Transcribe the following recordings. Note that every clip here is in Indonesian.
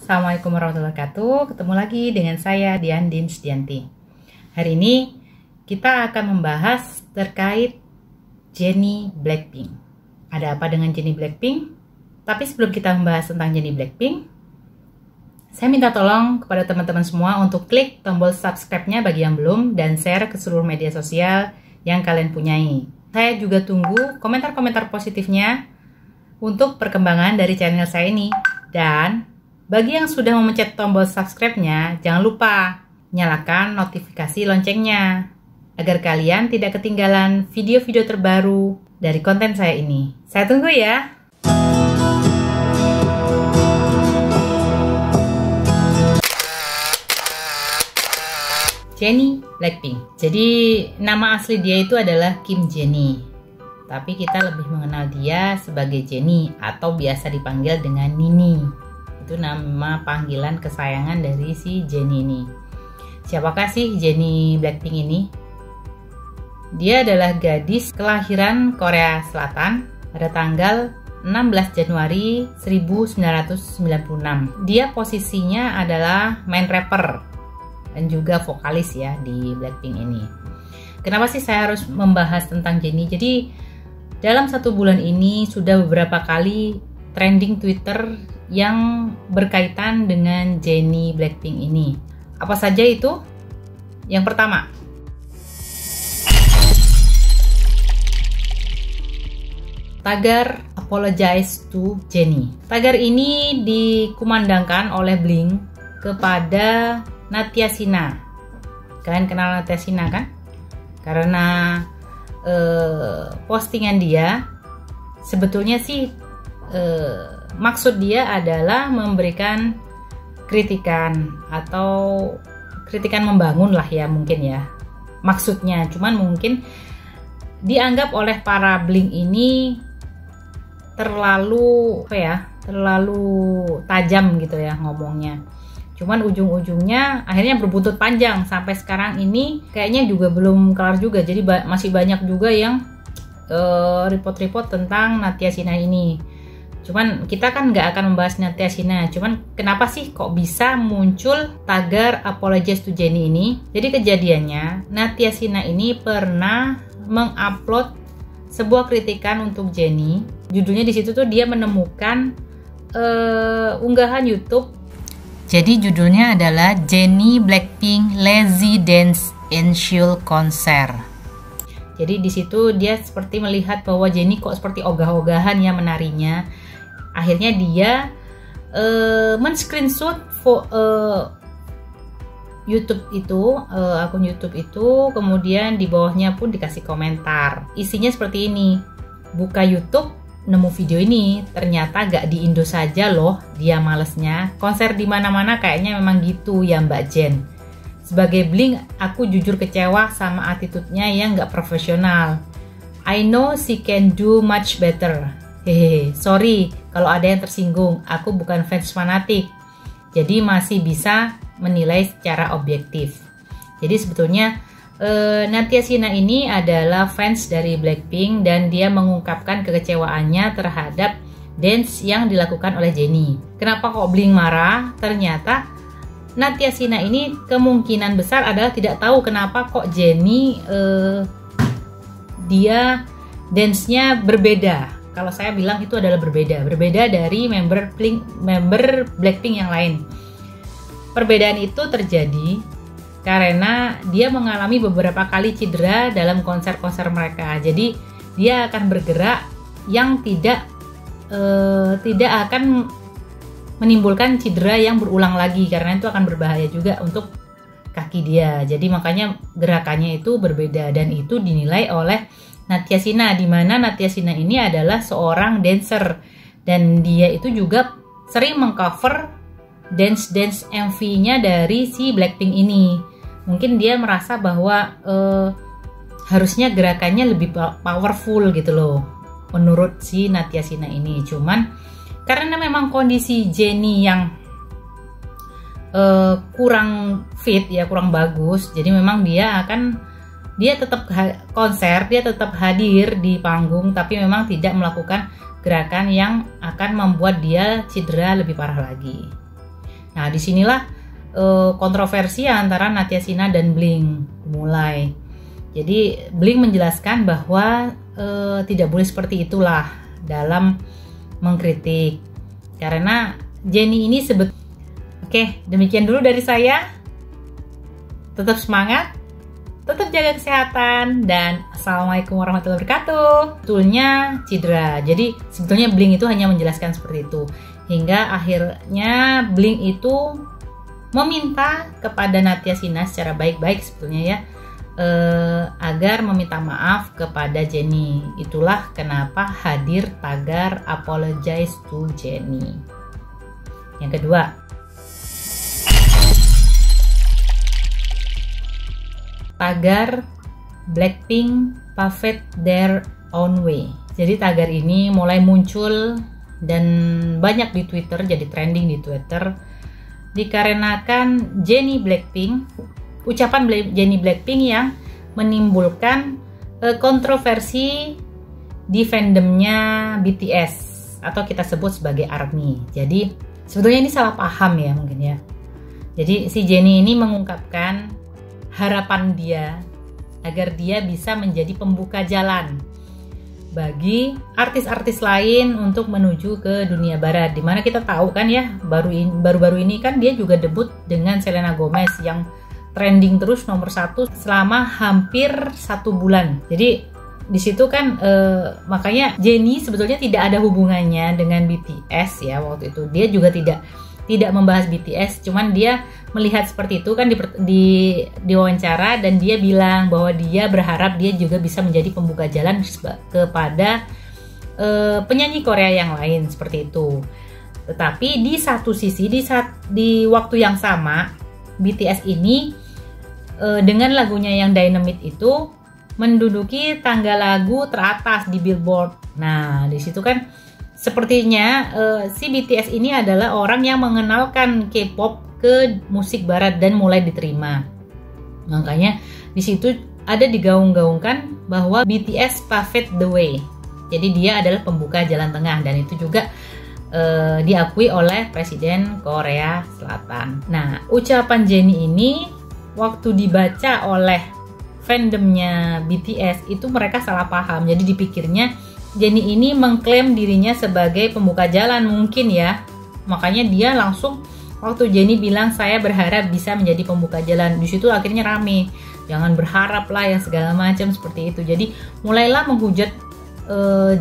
Assalamualaikum warahmatullahi wabarakatuh. Ketemu lagi dengan saya Dian Dianti. Hari ini kita akan membahas terkait Jennie Blackpink. Ada apa dengan Jennie Blackpink? Tapi sebelum kita membahas tentang Jennie Blackpink, saya minta tolong kepada teman-teman semua untuk klik tombol subscribe-nya bagi yang belum dan share ke seluruh media sosial yang kalian punyai. Saya juga tunggu komentar-komentar positifnya untuk perkembangan dari channel saya ini. Dan bagi yang sudah memencet tombol subscribe-nya, jangan lupa nyalakan notifikasi loncengnya agar kalian tidak ketinggalan video-video terbaru dari konten saya ini. Saya tunggu ya. Jennie Blackpink. Jadi nama asli dia itu adalah Kim Jennie. Tapi kita lebih mengenal dia sebagai Jennie atau biasa dipanggil dengan Nini. Itu nama panggilan kesayangan dari si Jennie ini. Siapakah sih Jennie Blackpink ini? Dia adalah gadis kelahiran Korea Selatan pada tanggal 16 Januari 1996. Dia posisinya adalah main rapper dan juga vokalis ya di Blackpink ini. Kenapa sih saya harus membahas tentang Jennie? Jadi dalam 1 bulan ini sudah beberapa kali trending Twitter yang berkaitan dengan Jennie Blackpink ini. Apa saja itu? Yang pertama, tagar apologize to Jennie. Tagar ini dikumandangkan oleh Blink kepada Natya Shina. Kalian kenal Natya Shina kan? Karena postingan dia sebetulnya sih maksud dia adalah memberikan kritikan atau kritikan membangun lah ya mungkin ya maksudnya, cuman mungkin dianggap oleh para Blink ini terlalu tajam gitu ya ngomongnya. Cuman ujung-ujungnya akhirnya berbuntut panjang sampai sekarang ini kayaknya juga belum kelar juga. Jadi masih banyak juga yang report-report tentang Natya Shina ini. Cuman kita kan nggak akan membahas Natya Shina. Cuman kenapa sih kok bisa muncul tagar apologize to Jennie ini? Jadi kejadiannya Natya Shina ini pernah mengupload sebuah kritikan untuk Jennie. Judulnya di situ tuh dia menemukan unggahan YouTube. Jadi judulnya adalah Jennie Blackpink Lazy Dance in Seoul Concert. Jadi di situ dia seperti melihat bahwa Jennie kok seperti ogah-ogahan ya menarinya. Akhirnya dia men-screenshot YouTube itu, akun YouTube itu, kemudian di bawahnya pun dikasih komentar. Isinya seperti ini. Buka YouTube, nemu video ini, ternyata gak di Indo saja loh dia malesnya. Konser di mana-mana kayaknya memang gitu ya Mbak Jen. Sebagai Blink, aku jujur kecewa sama attitude-nya yang gak profesional. I know she can do much better. Hehehe, sorry kalau ada yang tersinggung, aku bukan fans fanatik, jadi masih bisa menilai secara objektif. Jadi sebetulnya Natya Shina ini adalah fans dari Blackpink dan dia mengungkapkan kekecewaannya terhadap dance yang dilakukan oleh Jennie. Kenapa kok Blink marah? Ternyata Natya Shina ini kemungkinan besar adalah tidak tahu kenapa kok Jennie dia dance-nya berbeda. Kalau saya bilang itu adalah berbeda dari member Blackpink yang lain. Perbedaan itu terjadi karena dia mengalami beberapa kali cedera dalam konser-konser mereka. Jadi dia akan bergerak yang tidak akan menimbulkan cedera yang berulang lagi, karena itu akan berbahaya juga untuk kaki dia. Jadi makanya gerakannya itu berbeda dan itu dinilai oleh Natya Shina, di mana Natya Shina ini adalah seorang dancer dan dia itu juga sering mengcover dance MV-nya dari si Blackpink ini. Mungkin dia merasa bahwa harusnya gerakannya lebih powerful gitu loh menurut si Natya Shina ini. Cuman karena memang kondisi Jennie yang kurang fit ya, kurang bagus, jadi memang dia tetap konser, dia tetap hadir di panggung, tapi memang tidak melakukan gerakan yang akan membuat dia cedera lebih parah lagi. Nah, disinilah kontroversi antara Natya Shina dan Blink mulai. Jadi Blink menjelaskan bahwa tidak boleh seperti itulah dalam mengkritik, karena Jennie ini Oke, demikian dulu dari saya. Tetap semangat, tetap jaga kesehatan, dan assalamualaikum warahmatullahi wabarakatuh. Betulnya cedera, jadi sebetulnya Blink itu hanya menjelaskan seperti itu, hingga akhirnya Blink itu meminta kepada Natya Shina secara baik-baik sebetulnya ya, agar meminta maaf kepada Jennie. Itulah kenapa hadir tagar apologize to Jennie. Yang kedua, tagar Blackpink paved their own way. Jadi tagar ini mulai muncul dan banyak di Twitter, jadi trending di Twitter, dikarenakan ucapan Jennie Blackpink yang menimbulkan kontroversi di fandomnya BTS atau kita sebut sebagai ARMY. Jadi sebetulnya ini salah paham ya mungkin ya. Jadi si Jennie ini mengungkapkan harapan dia agar dia bisa menjadi pembuka jalan bagi artis-artis lain untuk menuju ke dunia barat. Dimana kita tahu kan ya, baru-baru ini kan dia juga debut dengan Selena Gomez yang trending terus nomor 1 selama hampir 1 bulan. Jadi di situ kan makanya Jennie sebetulnya tidak ada hubungannya dengan BTS ya waktu itu. Dia juga tidak membahas BTS, cuman dia melihat seperti itu kan di wawancara, dan dia bilang bahwa dia berharap dia juga bisa menjadi pembuka jalan kepada penyanyi Korea yang lain seperti itu. Tetapi di satu sisi di waktu yang sama BTS ini dengan lagunya yang Dynamite itu menduduki tangga lagu teratas di Billboard. Nah, di situ kan sepertinya si BTS ini adalah orang yang mengenalkan K-pop ke musik barat dan mulai diterima. Makanya di situ ada digaung-gaungkan bahwa BTS paved the way. Jadi dia adalah pembuka jalan tengah, dan itu juga diakui oleh Presiden Korea Selatan. Nah, ucapan Jennie ini waktu dibaca oleh fandomnya BTS itu mereka salah paham. Jadi dipikirnya Jennie ini mengklaim dirinya sebagai pembuka jalan mungkin ya. Makanya dia langsung waktu Jennie bilang saya berharap bisa menjadi pembuka jalan, di situ akhirnya rame. Jangan berharap lah yang segala macam seperti itu. Jadi mulailah menghujat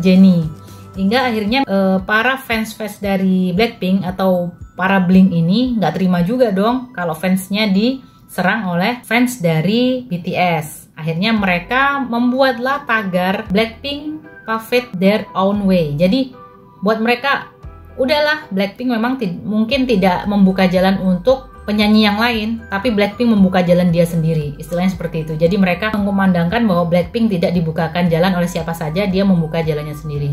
Jennie. Hingga akhirnya para fans dari Blackpink atau para Blink ini nggak terima juga dong kalau fansnya diserang oleh fans dari BTS. Akhirnya mereka membuatlah tagar Blackpink paved their own way. Jadi buat mereka, udahlah, Blackpink memang mungkin tidak membuka jalan untuk penyanyi yang lain, tapi Blackpink membuka jalan dia sendiri. Istilahnya seperti itu. Jadi mereka mengumandangkan bahwa Blackpink tidak dibukakan jalan oleh siapa saja, dia membuka jalannya sendiri.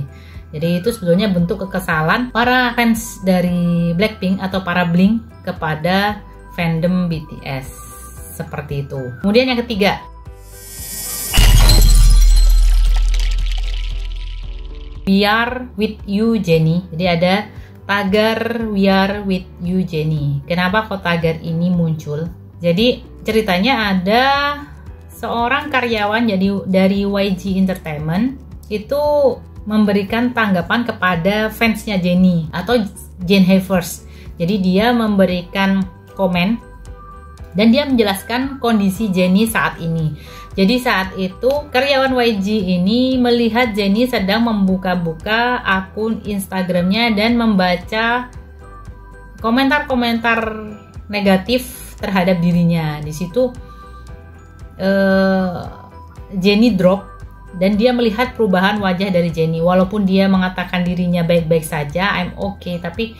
Jadi itu sebetulnya bentuk kekesalan para fans dari Blackpink atau para Blink kepada fandom BTS. Seperti itu. Kemudian yang ketiga, We are with you Jennie. Jadi ada tagar We are with you Jennie. Kenapa kok tagar ini muncul? Jadi ceritanya ada seorang karyawan dari YG Entertainment itu memberikan tanggapan kepada fansnya Jennie atau Jane Havers. Jadi dia memberikan komen dan dia menjelaskan kondisi Jennie saat ini. Jadi saat itu karyawan YG ini melihat Jennie sedang membuka-buka akun Instagramnya dan membaca komentar-komentar negatif terhadap dirinya. Di situ Jennie drop dan dia melihat perubahan wajah dari Jennie. Walaupun dia mengatakan dirinya baik-baik saja, I'm okay, tapi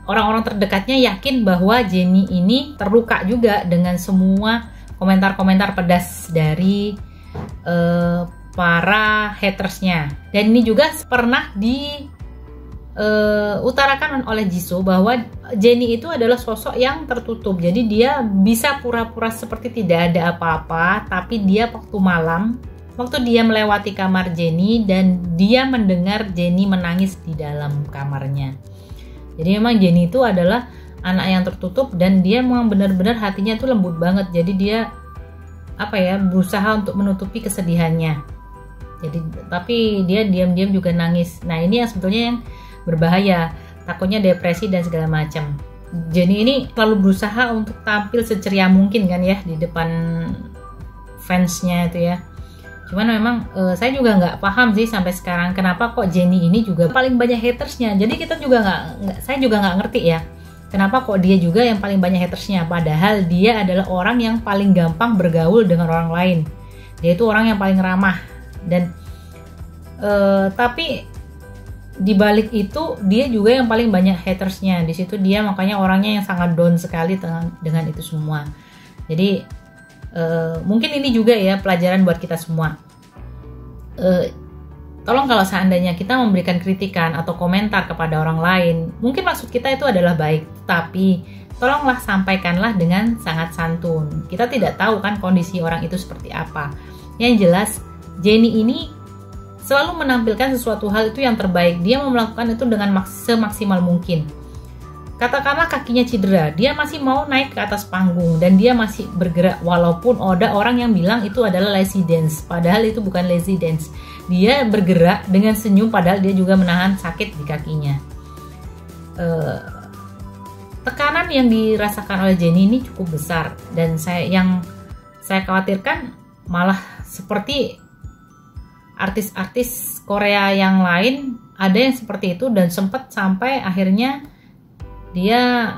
orang-orang terdekatnya yakin bahwa Jennie ini terluka juga dengan semua komentar-komentar pedas dari para hatersnya. Dan ini juga pernah diutarakan oleh Jisoo bahwa Jennie itu adalah sosok yang tertutup. Jadi dia bisa pura-pura seperti tidak ada apa-apa, tapi dia waktu dia melewati kamar Jennie dan dia mendengar Jennie menangis di dalam kamarnya. Jadi memang Jennie itu adalah anak yang tertutup dan dia memang benar-benar hatinya itu lembut banget. Jadi dia berusaha untuk menutupi kesedihannya. Jadi tapi dia diam-diam juga nangis. Nah, ini yang sebetulnya yang berbahaya. Takutnya depresi dan segala macam. Jennie ini selalu berusaha untuk tampil seceria mungkin kan ya di depan fansnya itu ya. Cuman memang saya juga nggak paham sih sampai sekarang kenapa kok Jennie ini juga paling banyak hatersnya. Jadi kita juga saya juga nggak ngerti ya kenapa kok dia juga yang paling banyak hatersnya. Padahal dia adalah orang yang paling gampang bergaul dengan orang lain. Dia itu orang yang paling ramah dan tapi di balik itu dia juga yang paling banyak hatersnya. Di situ dia makanya orangnya yang sangat down sekali dengan itu semua. Jadi mungkin ini juga ya pelajaran buat kita semua. Tolong kalau seandainya kita memberikan kritikan atau komentar kepada orang lain, mungkin maksud kita itu adalah baik, tapi tolonglah sampaikanlah dengan sangat santun. Kita tidak tahu kan kondisi orang itu seperti apa. Yang jelas Jennie ini selalu menampilkan sesuatu hal itu yang terbaik. Dia mau melakukan itu dengan semaksimal mungkin. Katakanlah kakinya cedera, dia masih mau naik ke atas panggung dan dia masih bergerak walaupun ada orang yang bilang itu adalah lazy dance, padahal itu bukan lazy dance. Dia bergerak dengan senyum padahal dia juga menahan sakit di kakinya. Tekanan yang dirasakan oleh Jennie ini cukup besar dan yang saya khawatirkan malah seperti artis-artis Korea yang lain ada yang seperti itu dan sempat sampai akhirnya dia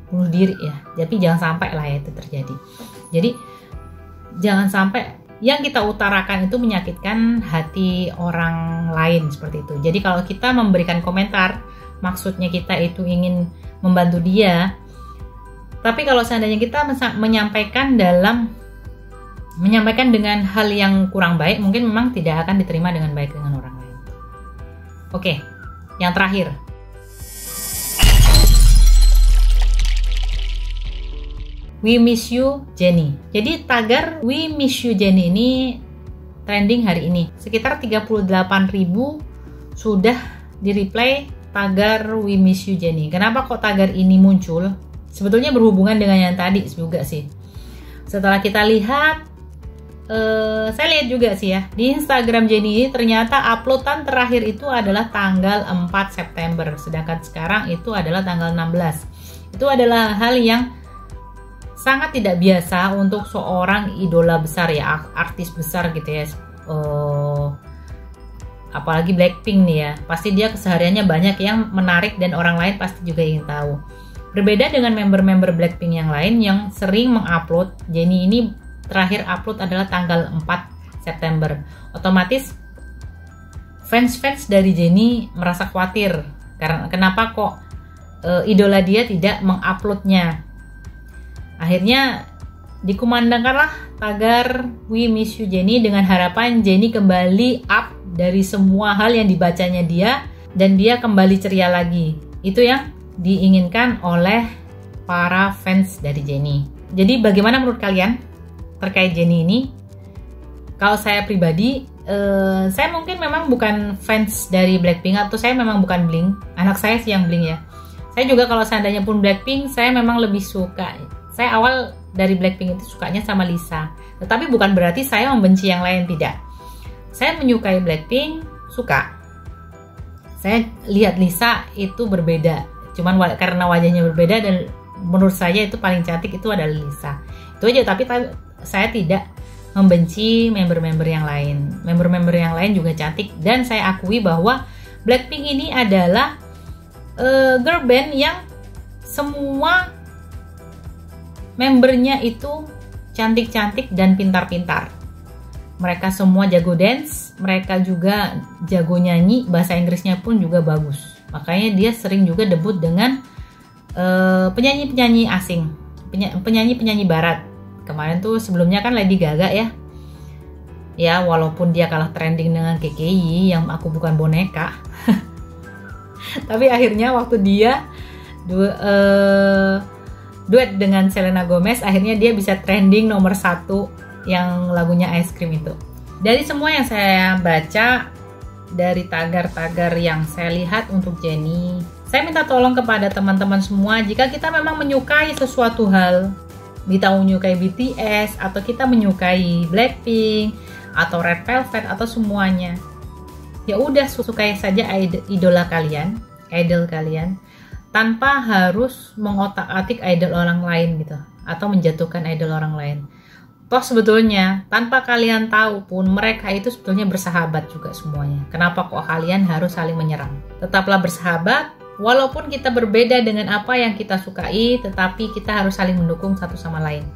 bunuh diri ya. Tapi jangan sampai lah ya itu terjadi. Jadi jangan sampai yang kita utarakan itu menyakitkan hati orang lain seperti itu. Jadi kalau kita memberikan komentar, maksudnya kita itu ingin membantu dia. Tapi kalau seandainya kita menyampaikan dengan hal yang kurang baik, mungkin memang tidak akan diterima dengan baik dengan orang lain. Oke, yang terakhir. We miss you Jennie. Jadi tagar We miss you Jennie ini trending hari ini. Sekitar 38.000 sudah di-reply tagar We miss you Jennie. Kenapa kok tagar ini muncul? Sebetulnya berhubungan dengan yang tadi juga sih. Setelah kita lihat, saya lihat juga sih ya, di Instagram Jennie ini ternyata uploadan terakhir itu adalah tanggal 4 September. Sedangkan sekarang itu adalah tanggal 16. Itu adalah hal yang sangat tidak biasa untuk seorang idola besar ya, artis besar gitu ya, apalagi Blackpink nih ya, pasti dia kesehariannya banyak yang menarik dan orang lain pasti juga ingin tahu. Berbeda dengan member-member Blackpink yang lain yang sering mengupload, Jennie ini terakhir upload adalah tanggal 4 September. Otomatis fans-fans dari Jennie merasa khawatir karena kenapa kok idola dia tidak menguploadnya. Akhirnya dikumandangkanlah tagar We miss you Jennie dengan harapan Jennie kembali up dari semua hal yang dibacanya dia dan dia kembali ceria lagi. Itu yang diinginkan oleh para fans dari Jennie. Jadi bagaimana menurut kalian terkait Jennie ini? Kalau saya pribadi, saya mungkin memang bukan fans dari Blackpink atau saya memang bukan Blink. Anak saya sih yang Blink ya. Saya juga kalau seandainya pun Blackpink, saya memang lebih suka. Saya awal dari Blackpink itu sukanya sama Lisa. Tetapi bukan berarti saya membenci yang lain, tidak. Saya menyukai Blackpink, suka. Saya lihat Lisa itu berbeda. Cuman karena wajahnya berbeda dan menurut saya itu paling cantik itu adalah Lisa. Itu aja, tapi saya tidak membenci member-member yang lain. Member-member yang lain juga cantik dan saya akui bahwa Blackpink ini adalah girl band yang semua membernya itu cantik-cantik dan pintar-pintar. Mereka semua jago dance, mereka juga jago nyanyi, bahasa Inggrisnya pun juga bagus. Makanya dia sering juga debut dengan penyanyi-penyanyi asing, penyanyi-penyanyi barat. Kemarin tuh sebelumnya kan Lady Gaga ya. Ya walaupun dia kalah trending dengan KKI yang aku bukan boneka. Tapi akhirnya waktu dia duet dengan Selena Gomez, akhirnya dia bisa trending nomor 1 yang lagunya Ice Cream itu. Dari semua yang saya baca, dari tagar-tagar yang saya lihat untuk Jennie, Saya minta tolong kepada teman-teman semua, jika kita memang menyukai sesuatu hal, kita menyukai BTS, atau kita menyukai Blackpink, atau Red Velvet, atau semuanya, ya udah sukai saja idola kalian, idol kalian, tanpa harus mengotak-atik idol orang lain gitu, atau menjatuhkan idol orang lain. Toh sebetulnya tanpa kalian tahu pun mereka itu sebetulnya bersahabat juga semuanya. Kenapa kok kalian harus saling menyerang? Tetaplah bersahabat. Walaupun kita berbeda dengan apa yang kita sukai, tetapi kita harus saling mendukung satu sama lain.